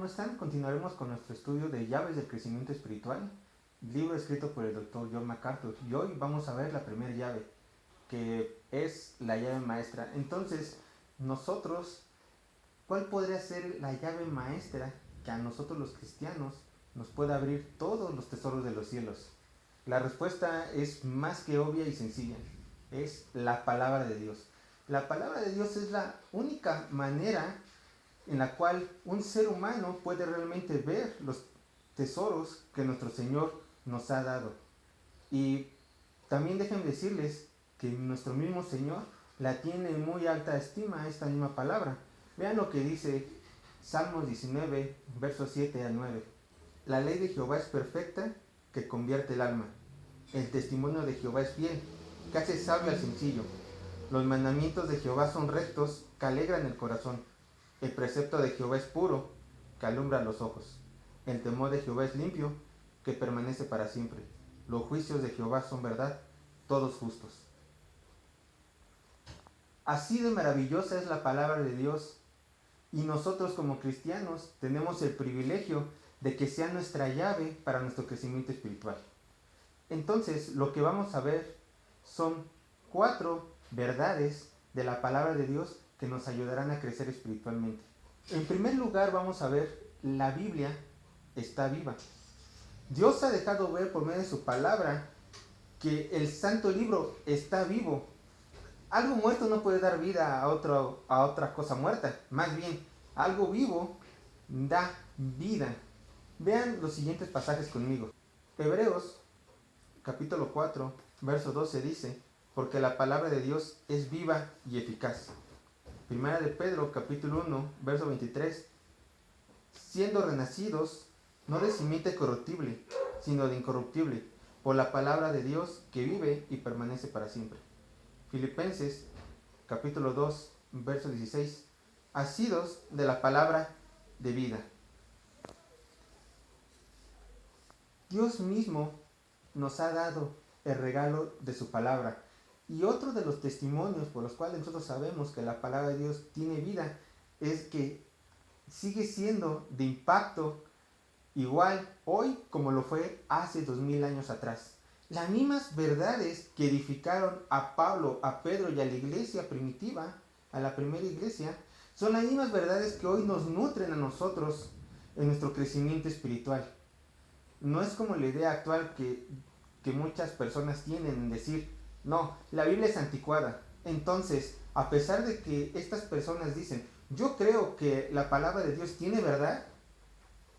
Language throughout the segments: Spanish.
están? Continuaremos con nuestro estudio de llaves del crecimiento espiritual, libro escrito por el Dr. John MacArthur. Y hoy vamos a ver la primera llave, que es la llave maestra. Entonces, nosotros, ¿cuál podría ser la llave maestra que a nosotros los cristianos nos pueda abrir todos los tesoros de los cielos? La respuesta es más que obvia y sencilla. Es la palabra de Dios. La palabra de Dios es la única manera en la cual un ser humano puede realmente ver los tesoros que nuestro Señor nos ha dado. Y también déjenme decirles que nuestro mismo Señor la tiene en muy alta estima, esta misma palabra. Vean lo que dice Salmos 19, versos 7 al 9. La ley de Jehová es perfecta, que convierte el alma. El testimonio de Jehová es fiel, que hace sabio al sencillo. Los mandamientos de Jehová son rectos, que alegran el corazón. El precepto de Jehová es puro, que alumbra los ojos. El temor de Jehová es limpio, que permanece para siempre. Los juicios de Jehová son verdad, todos justos. Así de maravillosa es la palabra de Dios, y nosotros como cristianos tenemos el privilegio de que sea nuestra llave para nuestro crecimiento espiritual. Entonces, lo que vamos a ver son 4 verdades de la palabra de Dios que nos ayudarán a crecer espiritualmente. En primer lugar, vamos a ver, la Biblia está viva. Dios ha dejado ver por medio de su palabra que el santo libro está vivo. Algo muerto no puede dar vida a otra cosa muerta. Más bien, algo vivo da vida. Vean los siguientes pasajes conmigo. Hebreos capítulo 4, verso 12 dice: porque la palabra de Dios es viva y eficaz. Primera de Pedro capítulo 1, verso 23: siendo renacidos, no de simiente corruptible, sino de incorruptible, por la palabra de Dios que vive y permanece para siempre. Filipenses capítulo 2, verso 16: asidos de la palabra de vida. Dios mismo nos ha dado el regalo de su palabra. Y otro de los testimonios por los cuales nosotros sabemos que la palabra de Dios tiene vida es que sigue siendo de impacto igual hoy como lo fue hace 2000 años atrás. Las mismas verdades que edificaron a Pablo, a Pedro y a la iglesia primitiva, a la primera iglesia, son las mismas verdades que hoy nos nutren a nosotros en nuestro crecimiento espiritual. No es como la idea actual que muchas personas tienen en decir: no, la Biblia es anticuada. Entonces, a pesar de que estas personas dicen: yo creo que la palabra de Dios tiene verdad,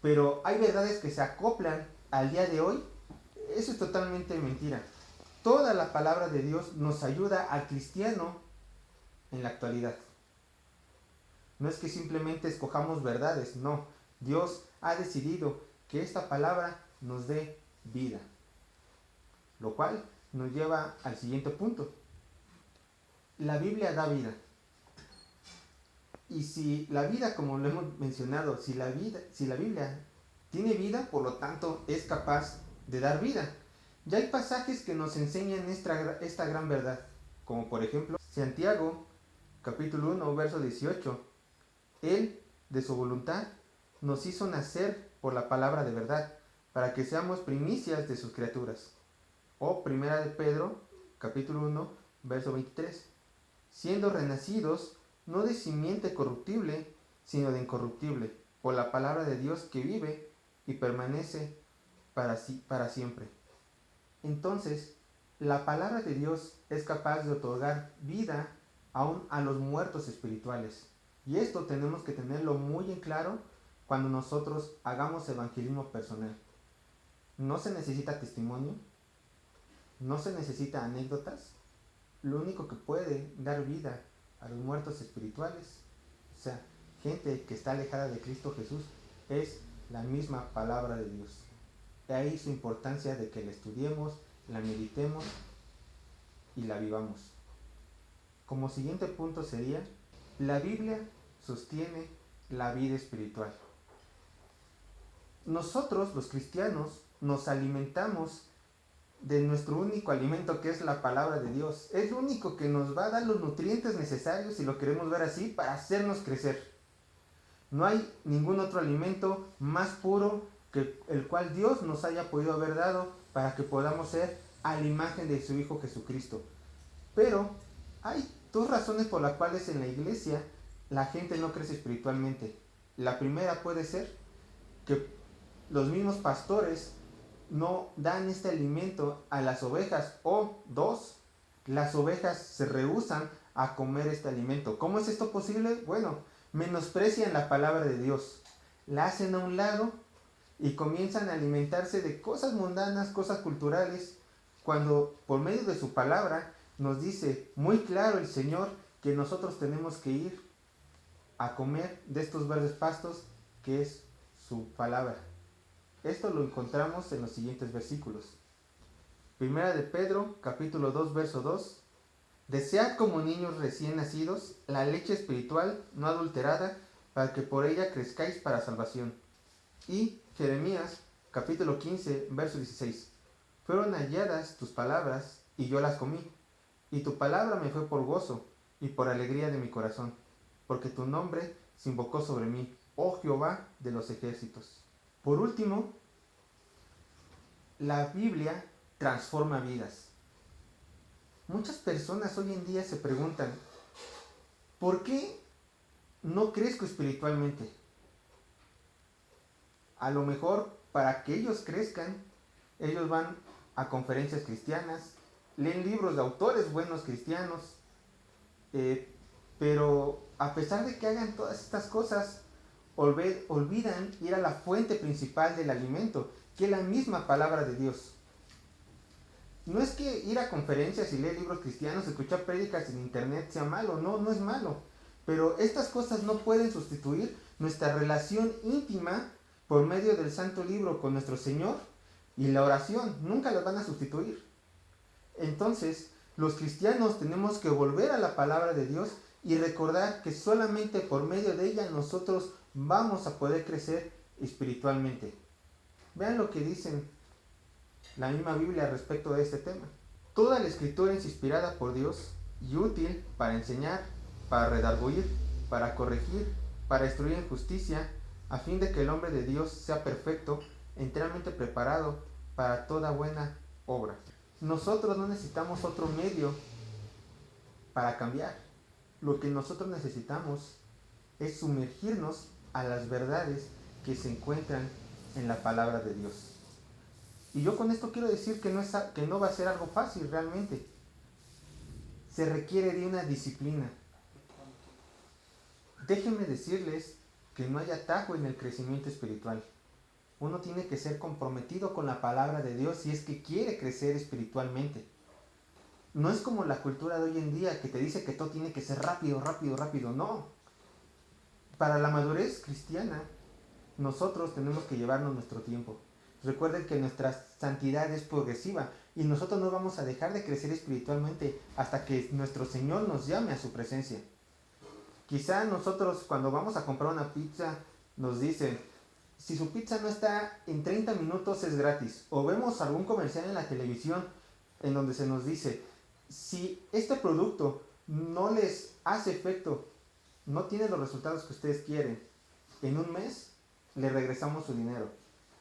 pero hay verdades que se acoplan al día de hoy, eso es totalmente mentira. Toda la palabra de Dios nos ayuda al cristiano en la actualidad. No es que simplemente escojamos verdades, no. Dios ha decidido que esta palabra nos dé vida. Lo cual nos lleva al siguiente punto. La Biblia da vida. Y si la vida, como lo hemos mencionado, si la Biblia tiene vida, por lo tanto es capaz de dar vida. Ya hay pasajes que nos enseñan esta gran verdad, como por ejemplo Santiago capítulo 1, verso 18. Él, de su voluntad, nos hizo nacer por la palabra de verdad, para que seamos primicias de sus criaturas. O primera de Pedro capítulo 1, verso 23. Siendo renacidos, no de simiente corruptible, sino de incorruptible, por la palabra de Dios que vive y permanece para siempre. Entonces, la palabra de Dios es capaz de otorgar vida aún a los muertos espirituales. Y esto tenemos que tenerlo muy en claro cuando nosotros hagamos evangelismo personal. No se necesita testimonio, no se necesita anécdotas. Lo único que puede dar vida a los muertos espirituales, o sea, gente que está alejada de Cristo Jesús, es la misma palabra de Dios. De ahí su importancia de que la estudiemos, la meditemos y la vivamos. Como siguiente punto sería: la Biblia sostiene la vida espiritual. Nosotros, los cristianos, nos alimentamos de nuestro único alimento, que es la palabra de Dios. Es lo único que nos va a dar los nutrientes necesarios, si lo queremos ver así, para hacernos crecer. No hay ningún otro alimento más puro que el cual Dios nos haya podido haber dado para que podamos ser a la imagen de su Hijo Jesucristo. Pero hay dos razones por las cuales en la iglesia la gente no crece espiritualmente. La primera puede ser que los mismos pastores no dan este alimento a las ovejas, o dos, las ovejas se rehúsan a comer este alimento. ¿Cómo es esto posible? Bueno, menosprecian la palabra de Dios, la hacen a un lado y comienzan a alimentarse de cosas mundanas, cosas culturales, cuando por medio de su palabra nos dice muy claro el Señor que nosotros tenemos que ir a comer de estos verdes pastos que es su palabra. Esto lo encontramos en los siguientes versículos. Primera de Pedro, capítulo 2, verso 2. Desead como niños recién nacidos la leche espiritual no adulterada, para que por ella crezcáis para salvación. Y Jeremías, capítulo 15, verso 16. Fueron halladas tus palabras, y yo las comí, y tu palabra me fue por gozo, y por alegría de mi corazón, porque tu nombre se invocó sobre mí, oh Jehová de los ejércitos. Por último, la Biblia transforma vidas. Muchas personas hoy en día se preguntan, ¿por qué no crezco espiritualmente? A lo mejor para que ellos crezcan, ellos van a conferencias cristianas, leen libros de autores buenos cristianos, pero a pesar de que hagan todas estas cosas, olvidan ir a la fuente principal del alimento, que es la misma palabra de Dios. No es que ir a conferencias y leer libros cristianos, escuchar prédicas en internet sea malo, no es malo. Pero estas cosas no pueden sustituir nuestra relación íntima por medio del Santo Libro con nuestro Señor y la oración. Nunca las van a sustituir. Entonces, los cristianos tenemos que volver a la palabra de Dios y recordar que solamente por medio de ella nosotros vamos a poder crecer espiritualmente. Vean lo que dicen la misma Biblia respecto de este tema. Toda la escritura es inspirada por Dios y útil para enseñar, para redarguir, para corregir, para instruir en justicia, a fin de que el hombre de Dios sea perfecto, enteramente preparado para toda buena obra. Nosotros no necesitamos otro medio para cambiar. Lo que nosotros necesitamos es sumergirnos a las verdades que se encuentran en la palabra de Dios. Y yo con esto quiero decir que no va a ser algo fácil realmente. Se requiere de una disciplina. Déjenme decirles que no hay atajo en el crecimiento espiritual. Uno tiene que ser comprometido con la palabra de Dios si es que quiere crecer espiritualmente. No es como la cultura de hoy en día que te dice que todo tiene que ser rápido, rápido, rápido. No. Para la madurez cristiana, nosotros tenemos que llevarnos nuestro tiempo. Recuerden que nuestra santidad es progresiva y nosotros no vamos a dejar de crecer espiritualmente hasta que nuestro Señor nos llame a su presencia. Quizá nosotros cuando vamos a comprar una pizza nos dicen, si su pizza no está en 30 minutos es gratis. O vemos algún comercial en la televisión en donde se nos dice, si este producto no les hace efecto, no tiene los resultados que ustedes quieren, en un mes le regresamos su dinero.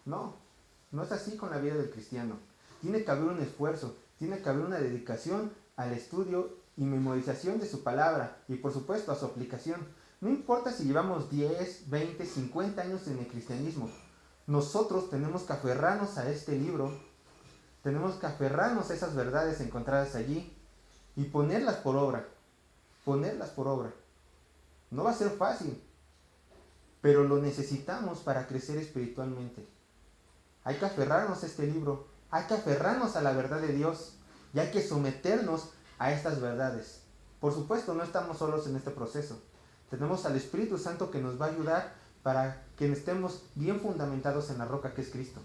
No es así con la vida del cristiano. Tiene que haber un esfuerzo, tiene que haber una dedicación al estudio y memorización de su palabra y por supuesto a su aplicación. No importa si llevamos 10, 20, 50 años en el cristianismo, nosotros tenemos que aferrarnos a este libro, tenemos que aferrarnos a esas verdades encontradas allí y ponerlas por obra. Ponerlas por obra. No va a ser fácil, pero lo necesitamos para crecer espiritualmente. Hay que aferrarnos a este libro, hay que aferrarnos a la verdad de Dios y hay que someternos a estas verdades. Por supuesto, no estamos solos en este proceso. Tenemos al Espíritu Santo que nos va a ayudar para que estemos bien fundamentados en la roca que es Cristo.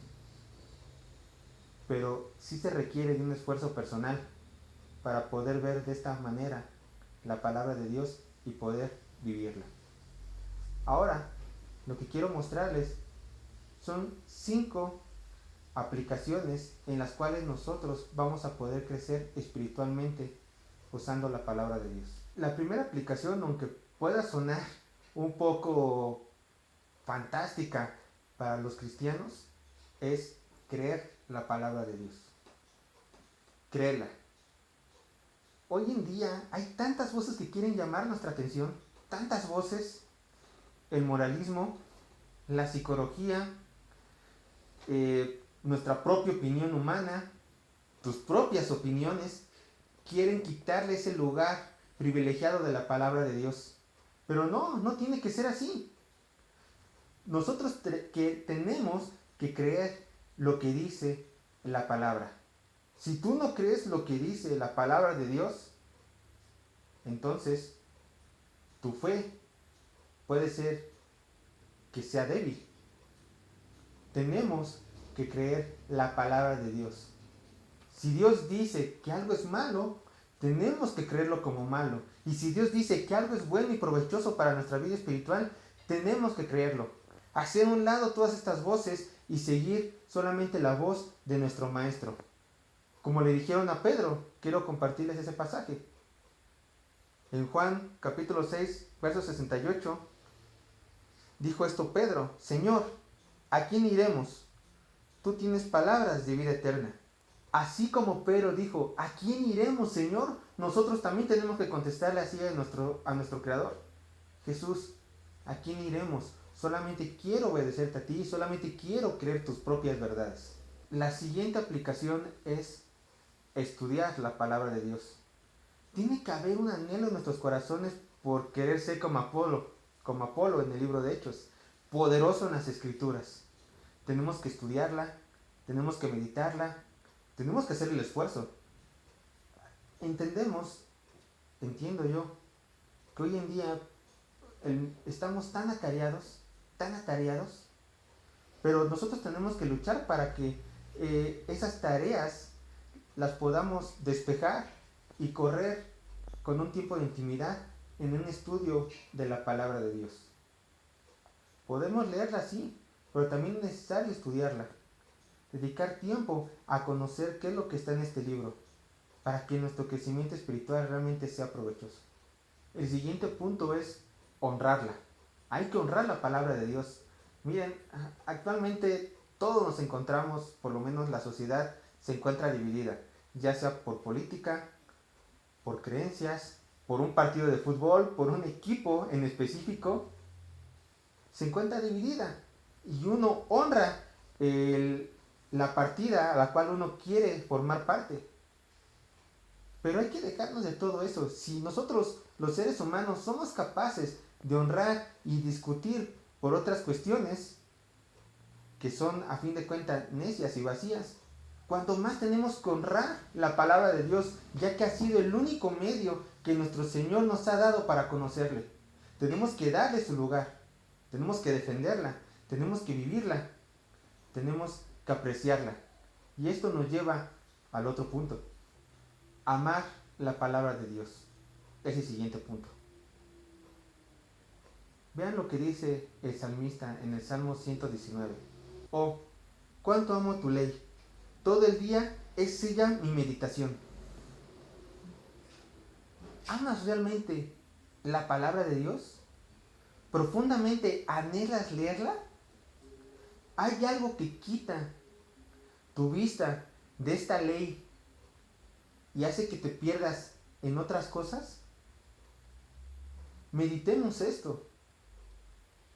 Pero sí se requiere de un esfuerzo personal para poder ver de esta manera la palabra de Dios y poder vivirla. Ahora, lo que quiero mostrarles son 5 aplicaciones en las cuales nosotros vamos a poder crecer espiritualmente usando la palabra de Dios. La primera aplicación, aunque pueda sonar un poco fantástica para los cristianos es creer la palabra de Dios. Creerla. Hoy en día hay tantas voces que quieren llamar nuestra atención, tantas voces, el moralismo, la psicología, nuestra propia opinión humana, tus propias opiniones, quieren quitarle ese lugar privilegiado de la palabra de Dios. Pero no tiene que ser así. Nosotros tenemos que creer lo que dice la palabra. Si tú no crees lo que dice la palabra de Dios, entonces tu fe puede ser que sea débil. Tenemos que creer la palabra de Dios. Si Dios dice que algo es malo, tenemos que creerlo como malo. Y si Dios dice que algo es bueno y provechoso para nuestra vida espiritual, tenemos que creerlo. Hacer a un lado todas estas voces y seguir solamente la voz de nuestro Maestro. Como le dijeron a Pedro, quiero compartirles ese pasaje. En Juan capítulo 6, verso 68, dijo esto Pedro: Señor, ¿a quién iremos? Tú tienes palabras de vida eterna. Así como Pedro dijo, ¿a quién iremos, Señor? Nosotros también tenemos que contestarle así a nuestro Creador. Jesús, ¿a quién iremos? Solamente quiero obedecerte a ti, solamente quiero creer tus propias verdades. La siguiente aplicación es estudiar la palabra de Dios. Tiene que haber un anhelo en nuestros corazones por querer ser como Apolo en el libro de Hechos, poderoso en las Escrituras. Tenemos que estudiarla, tenemos que meditarla, tenemos que hacer el esfuerzo. Entiendo yo, que hoy en día estamos tan atareados, pero nosotros tenemos que luchar para que esas tareas las podamos despejar y correr con un tiempo de intimidad en un estudio de la palabra de Dios. Podemos leerla, sí, pero también es necesario estudiarla. Dedicar tiempo a conocer qué es lo que está en este libro, para que nuestro crecimiento espiritual realmente sea provechoso. El siguiente punto es honrarla. Hay que honrar la palabra de Dios. Miren, actualmente todos nos encontramos, por lo menos la sociedad se encuentra dividida, ya sea por política, por creencias, por un partido de fútbol, por un equipo en específico. Se encuentra dividida y uno honra la partida a la cual uno quiere formar parte. Pero hay que dejarnos de todo eso. Si nosotros, los seres humanos, somos capaces de honrar y discutir por otras cuestiones que son a fin de cuentas necias y vacías, cuanto más tenemos que honrar la palabra de Dios, ya que ha sido el único medio que nuestro Señor nos ha dado para conocerle. Tenemos que darle su lugar, tenemos que defenderla, tenemos que vivirla, tenemos que apreciarla. Y esto nos lleva al otro punto: amar la palabra de Dios. Es el siguiente punto. Vean lo que dice el salmista en el Salmo 119. Oh, cuánto amo tu ley. Todo el día es ella mi meditación. ¿Amas realmente la palabra de Dios? ¿Profundamente anhelas leerla? ¿Hay algo que quita tu vista de esta ley y hace que te pierdas en otras cosas? Meditemos esto.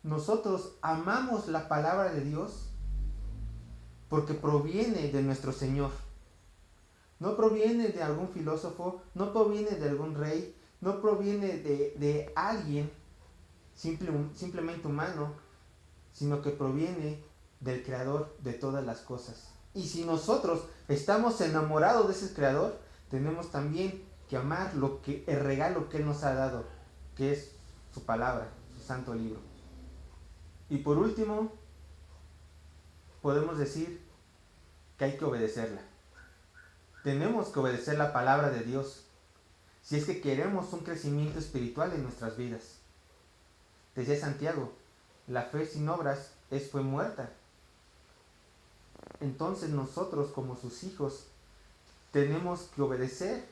Nosotros amamos la palabra de Dios porque proviene de nuestro Señor. No proviene de algún filósofo, no proviene de algún rey, no proviene de alguien simplemente humano, sino que proviene del Creador de todas las cosas. Y si nosotros estamos enamorados de ese Creador, tenemos también que amar el regalo que Él nos ha dado, que es su palabra, su santo libro. Y por último, podemos decir que hay que obedecerla. Tenemos que obedecer la palabra de Dios si es que queremos un crecimiento espiritual en nuestras vidas. Decía Santiago, la fe sin obras fue muerta. Entonces nosotros, como sus hijos, tenemos que obedecer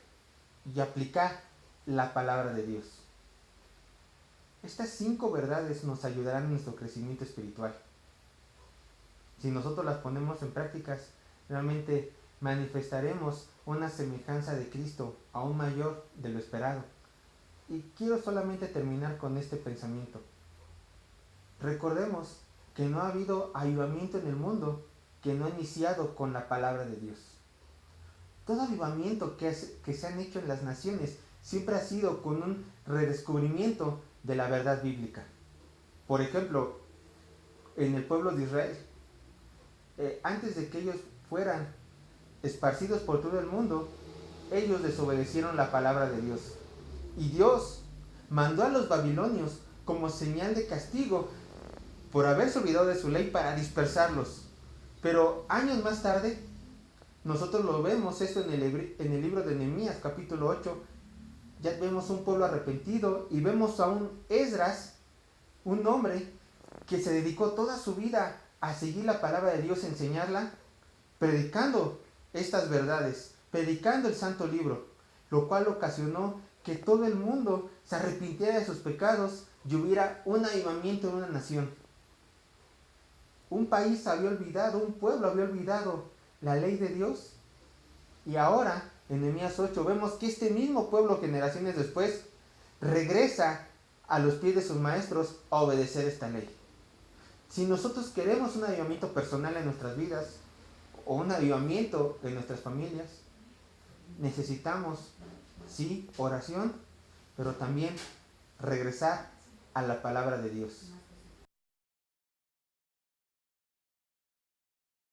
y aplicar la palabra de Dios. Estas 5 verdades nos ayudarán en nuestro crecimiento espiritual. Si nosotros las ponemos en prácticas, realmente manifestaremos una semejanza de Cristo aún mayor de lo esperado. Y quiero solamente terminar con este pensamiento. Recordemos que no ha habido avivamiento en el mundo que no ha iniciado con la palabra de Dios. Todo avivamiento que se han hecho en las naciones siempre ha sido con un redescubrimiento de la verdad bíblica. Por ejemplo, en el pueblo de Israel, antes de que ellos fueran esparcidos por todo el mundo, ellos desobedecieron la palabra de Dios. Y Dios mandó a los babilonios como señal de castigo por haberse olvidado de su ley para dispersarlos. Pero años más tarde, nosotros lo vemos esto en el libro de Nehemías, capítulo 8. Ya vemos un pueblo arrepentido y vemos a un Esdras, un hombre que se dedicó toda su vida a seguir la palabra de Dios, enseñarla, predicando estas verdades, predicando el santo libro, lo cual ocasionó que todo el mundo se arrepintiera de sus pecados y hubiera un avivamiento en una nación. Un país había olvidado, un pueblo había olvidado la ley de Dios, y ahora en Nehemías 8 vemos que este mismo pueblo, generaciones después, regresa a los pies de sus maestros a obedecer esta ley. Si nosotros queremos un avivamiento personal en nuestras vidas o un avivamiento en nuestras familias, necesitamos, sí, oración, pero también regresar a la palabra de Dios.